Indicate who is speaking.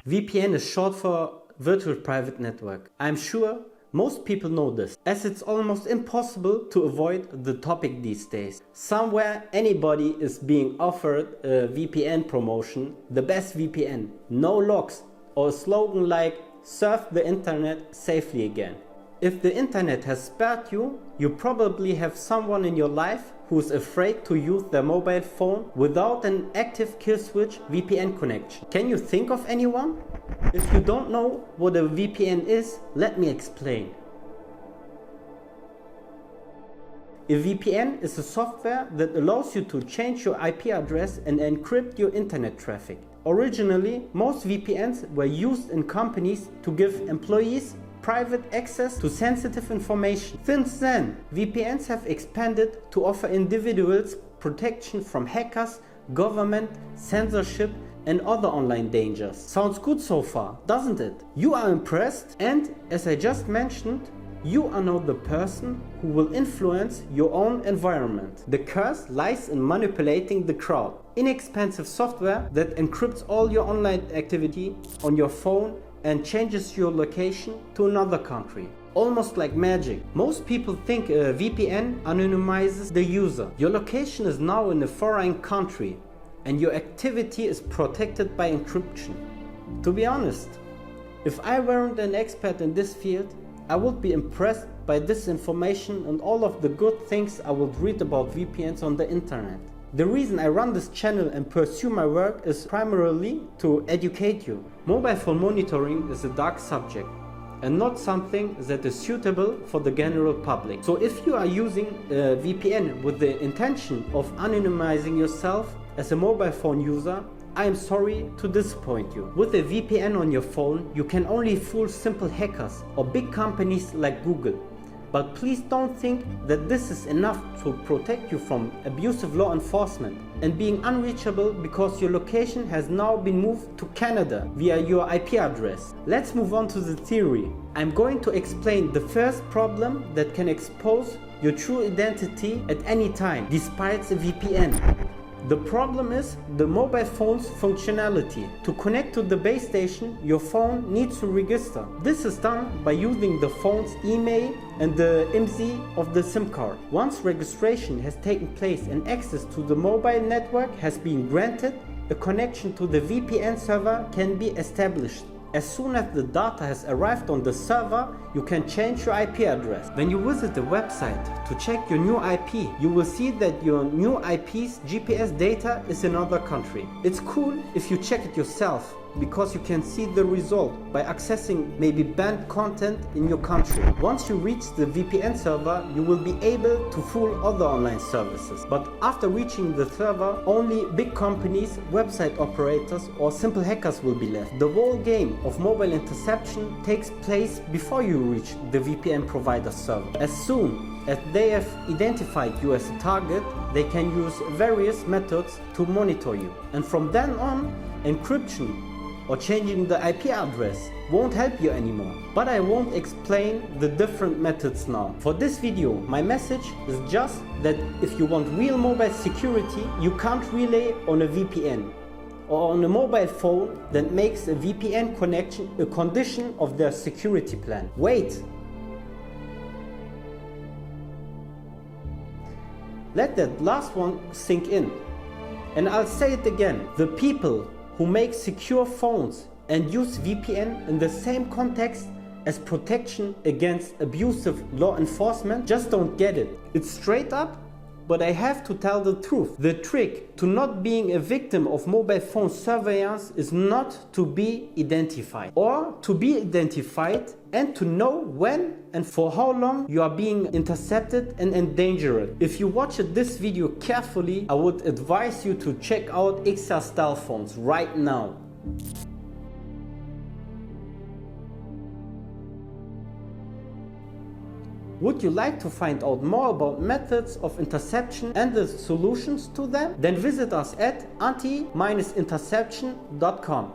Speaker 1: VPN is short for Virtual Private Network. I'm sure most people know this, as it's almost impossible to avoid the topic these days. Somewhere anybody is being offered a VPN promotion, the best VPN, no locks, or a slogan like surf the internet safely again. If the internet has spared you, you probably have someone in your life who is afraid to use their mobile phone without an active kill switch VPN connection. Can you think of anyone? If you don't know what a VPN is, let me explain. A VPN is a software that allows you to change your IP address and encrypt your internet traffic. Originally, most VPNs were used in companies to give employees private access to sensitive information. Since then, VPNs have expanded to offer individuals protection from hackers, government, censorship, and other online dangers. Sounds good so far, doesn't it? You are impressed, and as I just mentioned, you are now the person who will influence your own environment. The curse lies in manipulating the crowd. Inexpensive software that encrypts all your online activity on your phone and changes your location to another country. Almost like magic. Most people think a VPN anonymizes the user. Your location is now in a foreign country and your activity is protected by encryption. To be honest, if I weren't an expert in this field, I would be impressed by this information and all of the good things I would read about VPNs on the internet. The reason I run this channel and pursue my work is primarily to educate you. Mobile phone monitoring is a dark subject and not something that is suitable for the general public. So if you are using a VPN with the intention of anonymizing yourself as a mobile phone user, I am sorry to disappoint you. With a VPN on your phone, you can only fool simple hackers or big companies like Google. But please don't think that this is enough to protect you from abusive law enforcement and being unreachable because your location has now been moved to Canada via your IP address. Let's move on to the theory. I'm going to explain the first problem that can expose your true identity at any time, despite a VPN. The problem is the mobile phone's functionality. To connect to the base station, your phone needs to register. This is done by using the phone's email and the IMSI of the SIM card. Once registration has taken place and access to the mobile network has been granted, a connection to the VPN server can be established. As soon as the data has arrived on the server, you can change your IP address. When you visit the website to check your new IP, you will see that your new IP's GPS data is in another country. It's cool if you check it yourself, because you can see the result by accessing maybe banned content in your country. Once you reach the VPN server, you will be able to fool other online services. But after reaching the server, only big companies, website operators, or simple hackers will be left. The whole game of mobile interception takes place before you reach the VPN provider server. As soon as they have identified you as a target, they can use various methods to monitor you. And from then on, encryption or changing the IP address won't help you anymore. But I won't explain the different methods now. For this video, my message is just that if you want real mobile security, you can't rely on a VPN or on a mobile phone that makes a VPN connection a condition of their security plan. Wait! Let that last one sink in. And I'll say it again. The people who make secure phones and use VPN in the same context as protection against abusive law enforcement just don't get it. It's straight up, but I have to tell the truth. The trick to not being a victim of mobile phone surveillance is not to be identified, or to be identified and to know when and for how long you are being intercepted and endangered. If you watched this video carefully, I would advise you to check out XCell Stealth Phones right now. Would you like to find out more about methods of interception and the solutions to them? Then visit us at anti-interception.com.